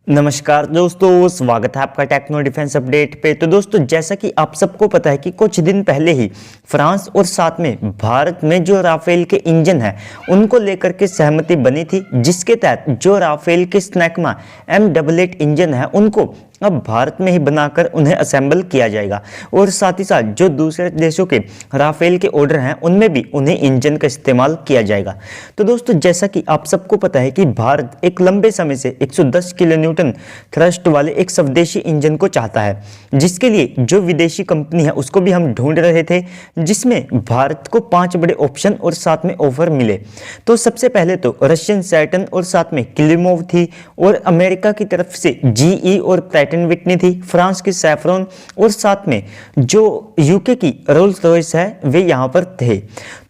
नमस्कार दोस्तों, स्वागत है आपका टेक्नो डिफेंस अपडेट पे। तो दोस्तों, जैसा कि आप सबको पता है कि कुछ दिन पहले ही फ्रांस और साथ में भारत में जो राफेल के इंजन हैं उनको लेकर के सहमति बनी थी, जिसके तहत जो राफेल के स्नैकमा M88 इंजन है उनको अब भारत में ही बनाकर उन्हें असेंबल किया जाएगा और साथ ही साथ जो दूसरे देशों के राफेल के ऑर्डर हैं उनमें भी उन्हें इंजन का इस्तेमाल किया जाएगा। तो दोस्तों, जैसा कि आप सबको पता है कि भारत एक लंबे समय से 110 किलो न्यूटन थ्रस्ट वाले एक स्वदेशी इंजन को चाहता है, जिसके लिए जो विदेशी कंपनी है उसको भी हम ढूंढ रहे थे, जिसमें भारत को 5 बड़े ऑप्शन और साथ में ऑफर मिले। तो सबसे पहले तो रशियन सैटर्न और साथ में क्लिमोव थी, और अमेरिका की तरफ से GE और पैटर्न विटनी थी, फ्रांस की सैफ्रॉन और साथ में जो यूके की रोल्स रॉयस है वे यहाँ पर थे।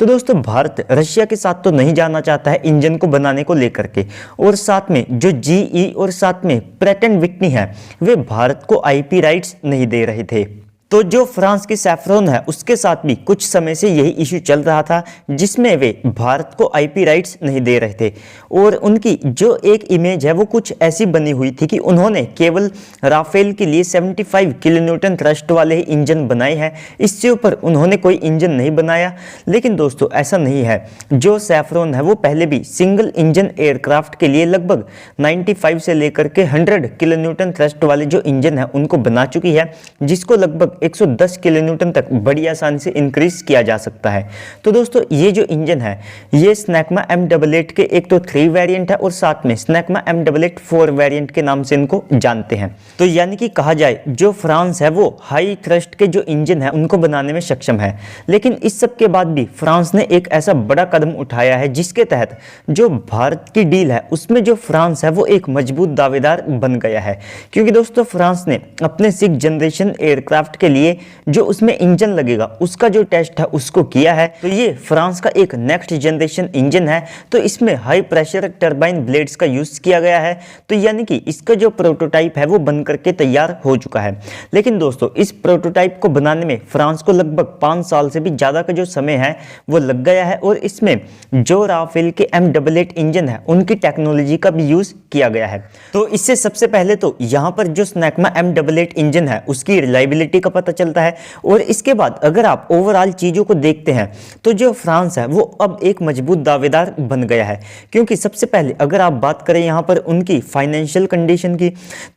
तो दोस्तों, भारत रशिया के साथ तो नहीं जाना चाहता है इंजन को बनाने को लेकर के, और साथ में जो GE और साथ में पैटर्न विटनी है वे भारत को IP राइट्स नहीं दे रहे थे। तो जो फ्रांस की सैफ्रॉन है उसके साथ भी कुछ समय से यही इशू चल रहा था, जिसमें वे भारत को IP राइट्स नहीं दे रहे थे, और उनकी जो एक इमेज है वो कुछ ऐसी बनी हुई थी कि उन्होंने केवल राफेल के लिए 75 किलो न्यूटन थ्रस्ट वाले ही इंजन बनाए हैं, इससे ऊपर उन्होंने कोई इंजन नहीं बनाया। लेकिन दोस्तों, ऐसा नहीं है। जो सैफ्रॉन है वो पहले भी सिंगल इंजन एयरक्राफ्ट के लिए लगभग 95 से लेकर के 100 किलो न्यूटन थ्रस्ट वाले जो इंजन है उनको बना चुकी है, जिसको लगभग 110 किलो न्यूटन तक बड़ी आसानी से इंक्रीज किया जा सकता है। तो दोस्तों, ये जो इंजन है ये स्नैकमा M88 के एक तो 3 वेरिएंट है और साथ में स्नैकमा M88 4 वेरिएंट के नाम से इनको जानते हैं। तो यानी कि कहा जाए जो फ्रांस है वो हाई थ्रस्ट के जो इंजन है उनको बनाने में सक्षम है। लेकिन इस सब के बाद भी फ्रांस ने एक ऐसा बड़ा कदम उठाया है जिसके तहत जो भारत की डील है उसमें जो फ्रांस है वो एक मजबूत दावेदार बन गया है, क्योंकि दोस्तों फ्रांस ने अपने 6th जनरेशन एयरक्राफ्ट के लिए जो उसमें इंजन लगेगा उसका जो टेस्ट है उसको किया है। तो ये फ्रांस का एक नेक्स्ट जनरेशन इंजन है, तो इसमें हाई प्रेशर टरबाइन ब्लेड्स का यूज किया गया है। तो यानी कि इसका जो प्रोटोटाइप है वो बनकर के तैयार हो चुका है। लेकिन दोस्तों, इस प्रोटोटाइप को बनाने में फ्रांस को लगभग 5 साल से भी ज्यादा का जो समय है वो लग गया है, और इसमें जो राफेल के M88 इंजन है उनकी टेक्नोलॉजी का भी यूज किया गया है। तो इससे सबसे पहले तो यहाँ पर जो स्नैकमा M88 इंजन है उसकी रिलायबिलिटी का पता चलता है, और इसके बाद अगर आप ओवरऑल चीजों को देखते हैं तो जो फ्रांस है वो अब एक मजबूत दावेदार बन गया है। क्योंकि सबसे पहले अगर आप बात करें यहाँ पर उनकी फाइनेंशियल कंडीशन की,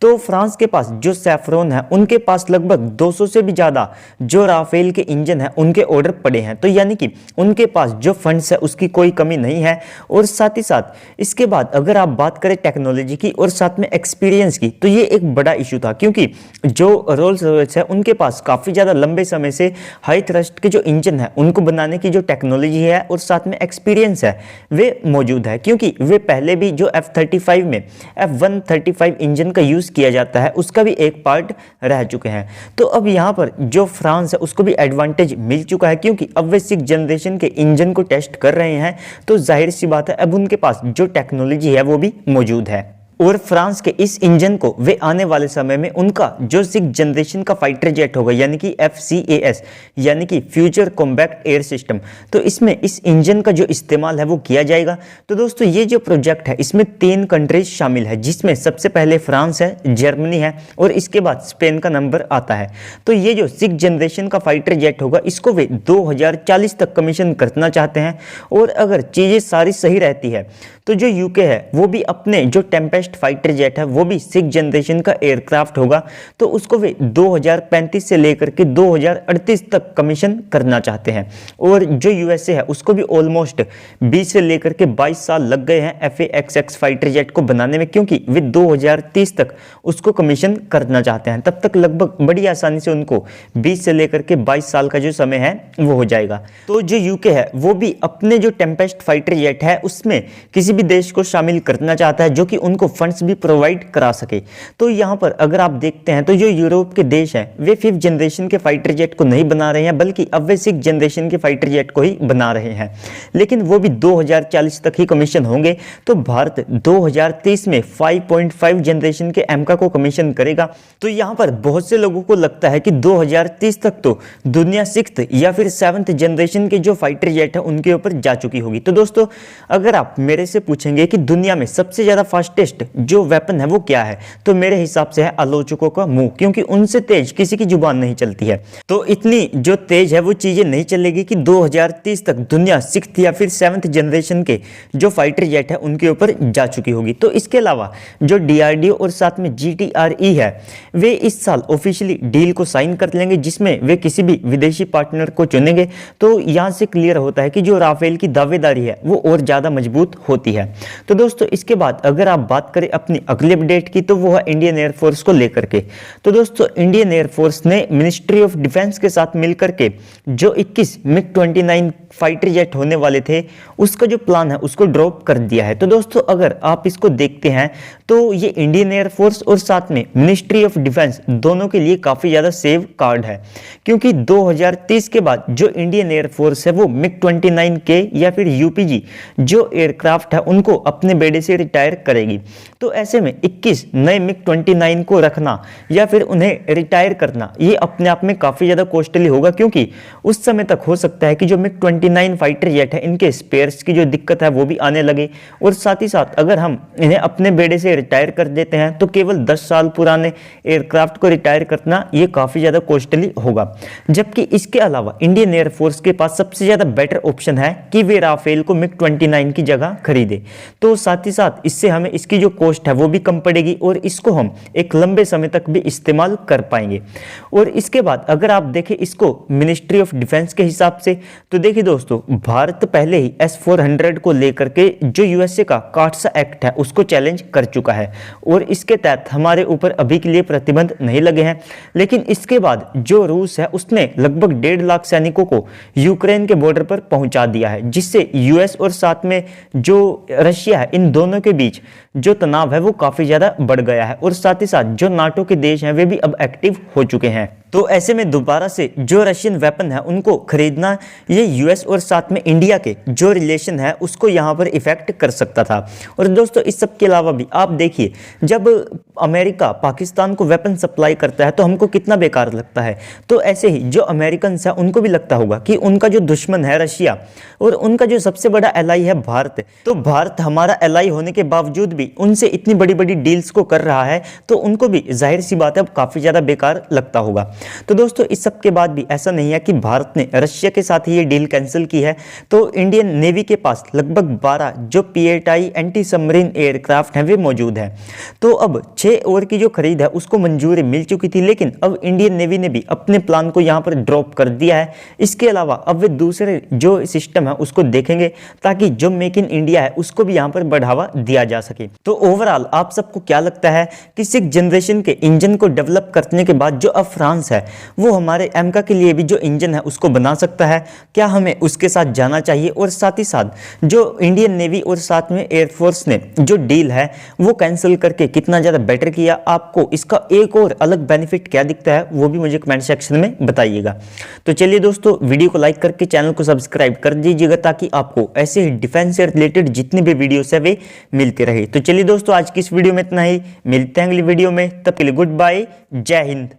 तो फ्रांस के पास जो सैफ्रॉन है उनके पास लगभग 200 से भी ज्यादा जो राफेल के इंजन है उनके ऑर्डर पड़े हैं। तो यानी कि उनके पास जो फंड्स है उसकी कोई कमी नहीं है। और साथ ही साथ इसके बाद अगर आप बात करें टेक्नोलॉजी की और साथ में एक्सपीरियंस की, तो ये एक बड़ा इशू था, क्योंकि जो रोल्स रॉयस है उनके पास काफी ज्यादा लंबे समय से हाई थ्रस्ट के जो इंजन है उनको बनाने की जो टेक्नोलॉजी है और साथ में एक्सपीरियंस है वे मौजूद है, क्योंकि वे पहले भी जो F-35 में F-135 इंजन का यूज किया जाता है उसका भी एक पार्ट रह चुके हैं। तो अब यहाँ पर जो फ्रांस है उसको भी एडवांटेज मिल चुका है, क्योंकि अब वे 6th जनरेशन के इंजन को टेस्ट कर रहे हैं, तो जाहिर सी बात है अब उनके पास जो टेक्नोलॉजी है वो भी मौजूद है। और फ्रांस के इस इंजन को वे आने वाले समय में उनका जो 6th जनरेशन का फाइटर जेट होगा यानी कि FCAS यानी कि फ्यूचर कॉम्बैट एयर सिस्टम, तो इसमें इस इंजन का जो इस्तेमाल है वो किया जाएगा। तो दोस्तों, ये जो प्रोजेक्ट है इसमें 3 कंट्रीज शामिल है, जिसमें सबसे पहले फ्रांस है, जर्मनी है और इसके बाद स्पेन का नंबर आता है। तो ये जो 6th जनरेशन का फाइटर जेट होगा इसको वे 2040 तक कमीशन करना चाहते हैं, और अगर चीजें सारी सही रहती है तो जो यूके है वो भी अपने जो टेम्पेस्ट फाइटर जेट है वो भी 6th जनरेशन का एयरक्राफ्ट होगा, तो उसको वे 2035 से लेकर के 2038 तक कमीशन करना चाहते हैं। और जो USA है उसको भी ऑलमोस्ट 20 से लेकर के 22 साल लग गए हैं FA-XX फाइटर जेट को बनाने में, क्योंकि वे 2030 तक उसको कमीशन करना चाहते हैं। तब तक लगभग बड़ी आसानी से उनको 20 से लेकर के 22 साल का जो समय है वो हो जाएगा। तो जो यूके है वो भी अपने जो टेम्पेस्ट फाइटर जेट है उसमें किसी भी देश को शामिल करना चाहता है जो कि उनको फंड्स भी प्रोवाइड करा सके। तो यहाँ पर अगर आप देखते हैं तो जो यूरोप के देश हैं वे 5th जनरेशन के फाइटर जेट को नहीं बना रहे हैं, बल्कि अब वे 6th जनरेशन के फाइटर जेट को ही बना रहे हैं, लेकिन वो भी 2040 तक ही कमीशन होंगे। तो भारत 2030 में 5.5 जनरेशन के एमका को कमीशन करेगा। तो यहाँ पर बहुत से लोगों को लगता है कि 2030 तक तो दुनिया 6th या फिर 7th जनरेशन के जो फाइटर जेट है उनके ऊपर जा चुकी होगी। तो दोस्तों, अगर आप मेरे से पूछेंगे कि दुनिया में सबसे ज्यादा फास्टेस्ट जो वेपन है वो क्या है, तो मेरे हिसाब से है आलोचकों का मुंह, क्योंकि उनसे तेज किसी की जुबान नहीं चलती है। तो इतनी जो तेज है वो चीजें नहीं चलेगी कि 2030 तक दुनिया 6th या फिर 7th जनरेशन के जो फाइटर जेट है उनके ऊपर जा चुकी होगी। तो इसके अलावा जो DRDO और साथ में GTRE है वे इस साल ऑफिशियली डील को साइन कर लेंगे, जिसमें वे किसी भी विदेशी पार्टनर को चुनेंगे। तो यहां से क्लियर होता है कि जो राफेल की दावेदारी है वो और ज्यादा मजबूत होती है। तो दोस्तों इसके बाद अगर आप बात करें अपनी अगली अपडेट की, तो वो है इंडियन एयरफोर्स को लेकर के। तो दोस्तों इंडियन एयरफोर्स ने मिनिस्ट्री ऑफ डिफेंस के साथ मिलकर के जो 21 MiG-29 फाइटर जेट होने वाले थे उसका जो प्लान है उसको ड्रॉप कर दिया है। तो दोस्तों अगर आप इसको देखते हैं तो ये इंडियन एयरफोर्स और साथ में मिनिस्ट्री ऑफ डिफेंस दोनों के लिए काफी ज्यादा सेव कार्ड है, क्योंकि 2030 के बाद जो इंडियन एयरफोर्स है वो MiG-29 के या फिर UPG जो एयरक्राफ्ट है उनको अपने बेड़े से रिटायर करेगी। तो ऐसे में 21 नए MiG-29 को रखना या फिर उन्हें रिटायर करना ये अपने आप में काफी ज्यादा कॉस्टली होगा, क्योंकि उस समय तक हो सकता है कि जो MiG-29 फाइटर जेट है इनके स्पेयर्स की जो दिक्कत है वो भी आने लगे, और साथ ही साथ अगर हम इन्हें अपने बेड़े से रिटायर कर देते हैं तो केवल 10 साल पुराने एयरक्राफ्ट को रिटायर करना ये काफी ज्यादा कॉस्टली होगा। जबकि इसके अलावा इंडियन एयरफोर्स के पास सबसे ज्यादा बेटर ऑप्शन है कि वे राफेल को MiG-29 की जगह खरीदे। तो साथ ही साथ इससे हमें इसकी जो कॉस्ट है वो भी कम पड़ेगी और इसको हम एक लंबे समय तक भी इस्तेमाल कर पाएंगे। और इसके बाद अगर आप देखें इसको मिनिस्ट्री ऑफ डिफेंस के हिसाब से, तो देखिए दोस्तों भारत पहले ही S-400 को लेकर के जो USA का काटसा एक्ट है उसको चैलेंज कर चुका है, और इसके तहत हमारे ऊपर अभी के लिए प्रतिबंध नहीं लगे हैं। लेकिन इसके बाद जो रूस है उसने लगभग 1.5 लाख सैनिकों को यूक्रेन के बॉर्डर पर पहुंचा दिया है, जिससे US और साथ में जो रशिया है इन दोनों के बीच जो तनाव है वो काफी ज्यादा बढ़ गया है। और साथ ही साथ जो नाटो के देश हैं वे भी अब एक्टिव हो चुके हैं। तो ऐसे में दोबारा से जो रशियन वेपन है उनको खरीदना ये US और साथ में इंडिया के जो रिलेशन है उसको यहाँ पर इफेक्ट कर सकता था। और दोस्तों इस सब के अलावा भी आप देखिए जब अमेरिका पाकिस्तान को वेपन सप्लाई करता है तो हमको कितना बेकार लगता है, तो ऐसे ही जो अमेरिकन है उनको भी लगता होगा कि उनका जो दुश्मन है रशिया और उनका जो सबसे बड़ा एलाई है भारत, तो भारत हमारा एलाई होने के बावजूद भी उनसे इतनी बड़ी बड़ी डील्स को कर रहा है, तो उनको भी जाहिर सी बात है काफ़ी ज़्यादा बेकार लगता होगा। तो दोस्तों इस सब के बाद भी ऐसा नहीं है कि भारत ने रशिया के साथ ही ये डील कैंसिल की है। तो इंडियन नेवी के पास लगभग 12 जो PATI एंटी सबमरीन एयरक्राफ्ट हैं वे मौजूद हैं। तो अब 6 और की जो खरीद है उसको मंजूरी मिल चुकी थी, लेकिन अब इंडियन नेवी ने भी अपने प्लान को यहाँ पर ड्रॉप कर दिया है। इसके अलावा अब वे दूसरे जो सिस्टम है उसको देखेंगे ताकि जो मेक इन इंडिया है उसको भी यहाँ पर बढ़ावा दिया जा सके। तो ओवरऑल आप सबको क्या लगता है कि 6th जनरेशन के इंजन को डेवलप करने के बाद जो अब फ्रांस है वो हमारे एमका के लिए भी जो इंजन है उसको बना सकता है? क्या हमें उसके साथ जाना चाहिए? और साथ ही साथ जो इंडियन नेवी और साथ में एयरफोर्स ने जो डील है वो कैंसिल करके कितना ज़्यादा बेटर किया, आपको इसका एक और अलग बेनिफिट क्या दिखता है वो भी मुझे कमेंट सेक्शन में बताइएगा। तो चलिए दोस्तों वीडियो को लाइक करके चैनल को सब्सक्राइब कर दीजिएगा ताकि आपको ऐसे ही डिफेंस से रिलेटेड जितने भी वीडियोस है वे मिलते रहे। तो चलिए दोस्तों आज की इस वीडियो में इतना ही, मिलते हैं अगली वीडियो में, तब के लिए गुड बाय, जय हिंद।